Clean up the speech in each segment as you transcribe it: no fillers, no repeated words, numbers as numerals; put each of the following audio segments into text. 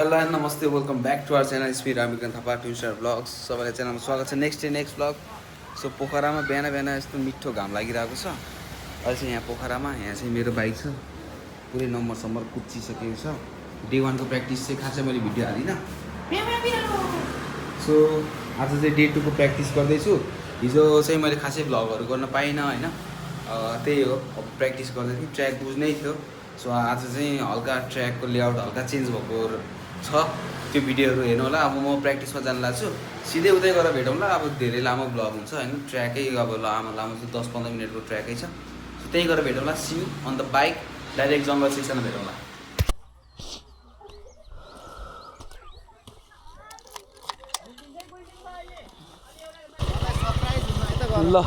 Hello and नमस्ते welcome back to our channel स्पी Ramikan Thapa two star vlogs सबैलाई च्यानलमा स्वागत छ। Next blog. सो पोखरामा बिहान बिहान यस्तो मिठो घाम लागिरहेको छ। अहिले चाहिँ यहाँ पोखरामा यहाँ चाहिँ मेरो बाइक छ, पुरै नम्बर कुच्चिसकेको छ। डे 1 को प्र्याक्टिस चाहिँ खासै मैले भिडियो हालिनँ। सो आज चाहिँ डे 2 को प्र्याक्टिस गर्दैछु। हिजो चाहिँ मैले खासै भ्लगहरू गर्न पाइनँ होइन, त्यही हो। अब प्र्याक्टिस गर्दै थिएँ, ट्र्याक बुझ्नै थियो। सो आज चाहिँ हल्का ट्र्याकको लेआउट हल्का चेन्ज भएको छ, त्यो भिडियोहरू हेर्नु होला। अब म प्र्याक्टिसमा जान लाग्छु, सिधै उतै गएर भेटौँला। अब धेरै लामो भ्लग हुन्छ होइन, ट्र्याकै अब लामो चाहिँ 10-15 मिनटको ट्र्याकै छ। सो त्यही गरेर भेटौँला। सी अन द बाइक, डाइरेक्ट जङ्गल सेक्सनमा भेटौँला। ल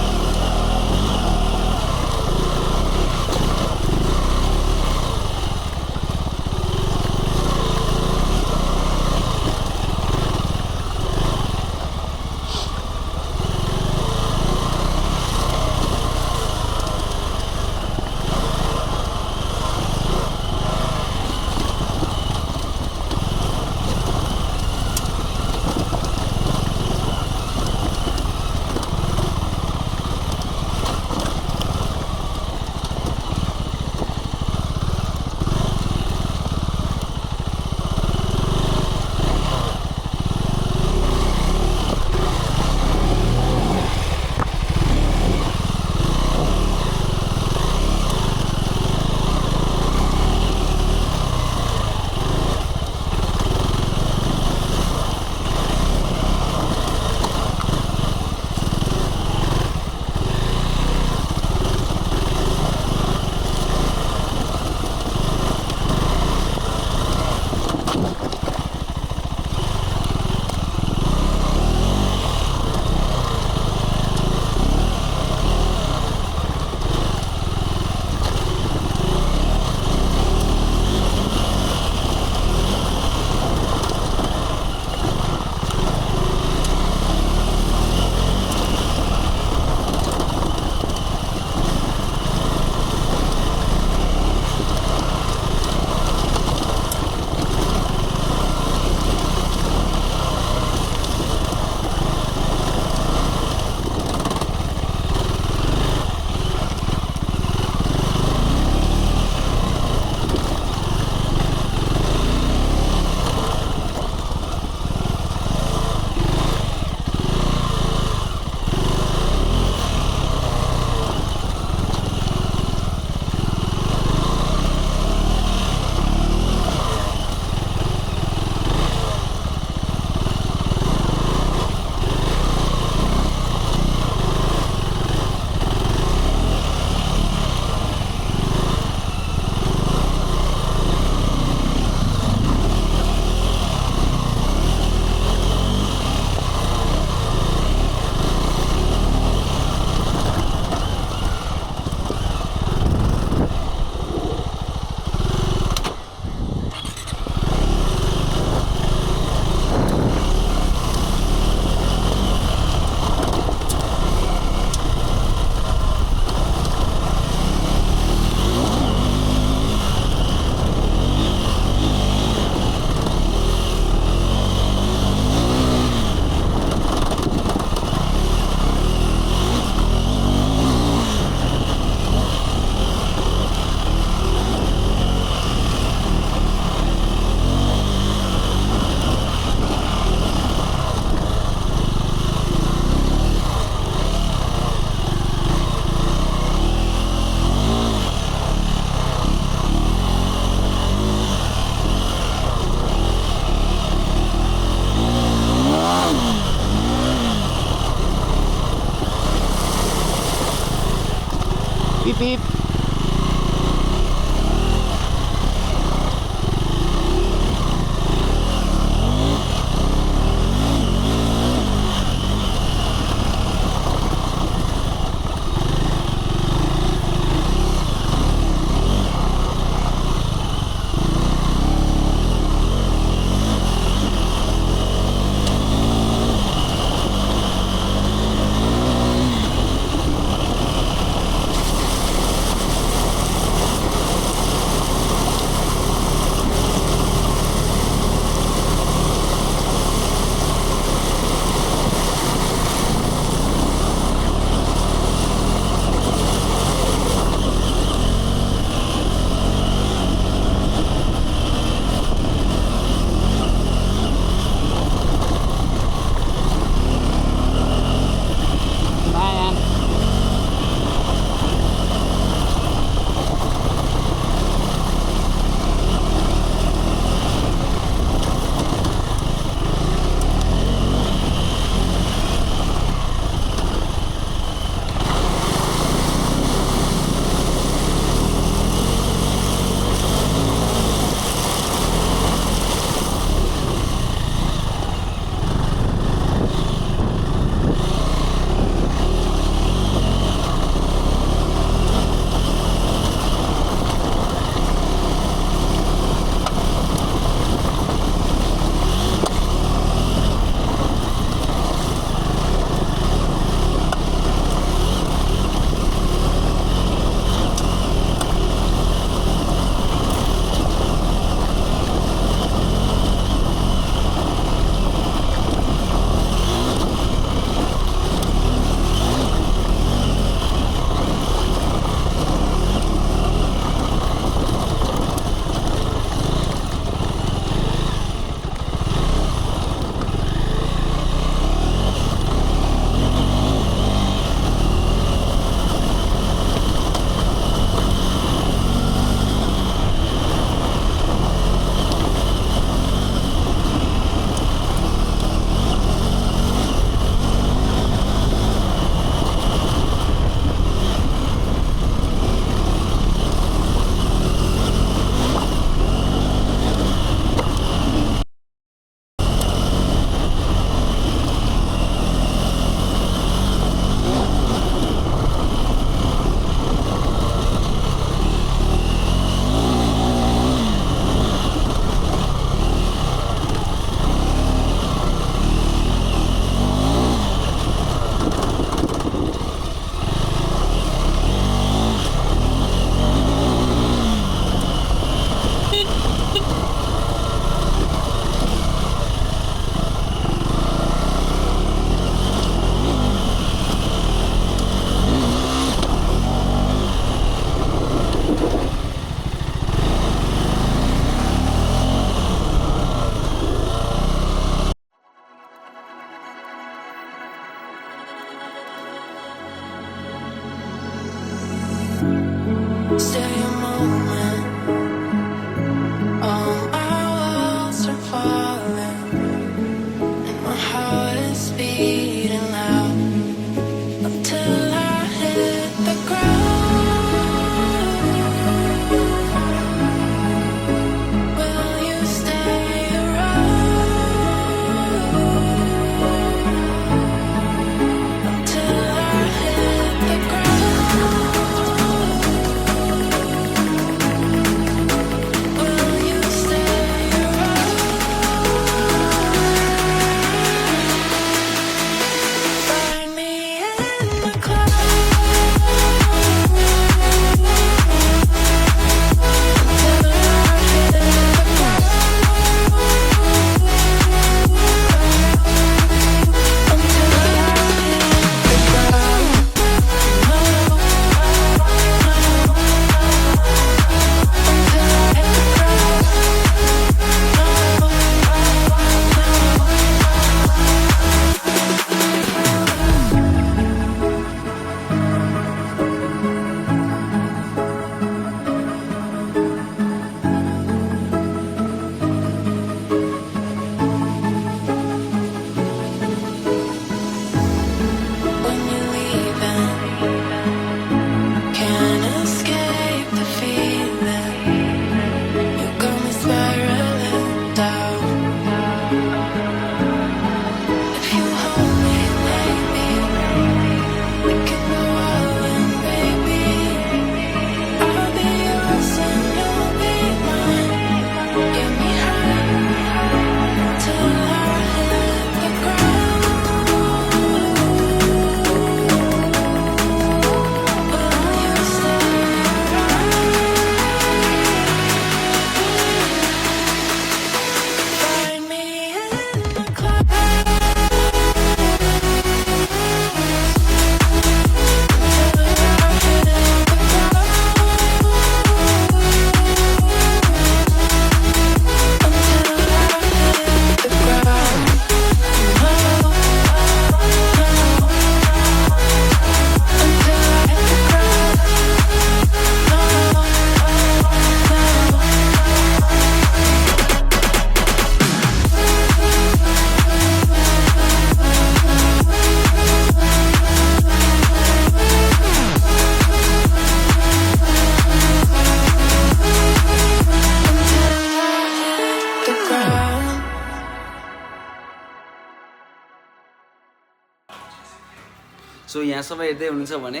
सो यहाँ सबै हेर्दै हुनुहुन्छ भने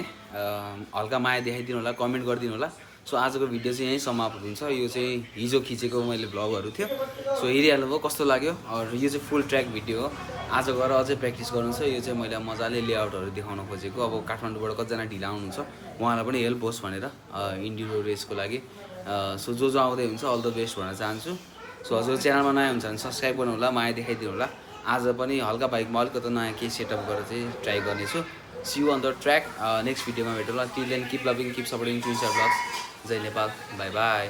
हल्का माया देखाइदिनु होला, कमेन्ट गरिदिनु होला। सो आजको भिडियो चाहिँ यहीँ समाप्त हुन्छ। यो चाहिँ हिजो खिचेको मैले भ्लगहरू थियो। सो हेरिहाल्नुभयो कस्तो लाग्यो। यो चाहिँ फुल ट्र्याक भिडियो हो। आज गएर अझै प्र्याक्टिस गर्नु छ। यो चाहिँ मैले मजाले लेआउटहरू देखाउन खोजेको। अब काठमाडौँबाट कतिजना ढिला आउनुहुन्छ उहाँलाई पनि हेल्प होस् भनेर इन्ड्युरो रेसको लागि। सो जो आउँदै हुन्छ अल द बेस्ट भन्न चाहन्छु। सो हजुर च्यानलमा नयाँ हुन्छ भने सब्सक्राइब गर्नु होला, माया देखाइदिनु होला। आज पनि हल्का बाइकमा अलिकति नयाँ केही सेटअप गरेर चाहिँ ट्राई गर्नेछु। See you on the track. Next भिडियोमा भेटौँला। Till then keep loving, keep supporting twins vlogs. जय नेपाल, बाई बाई।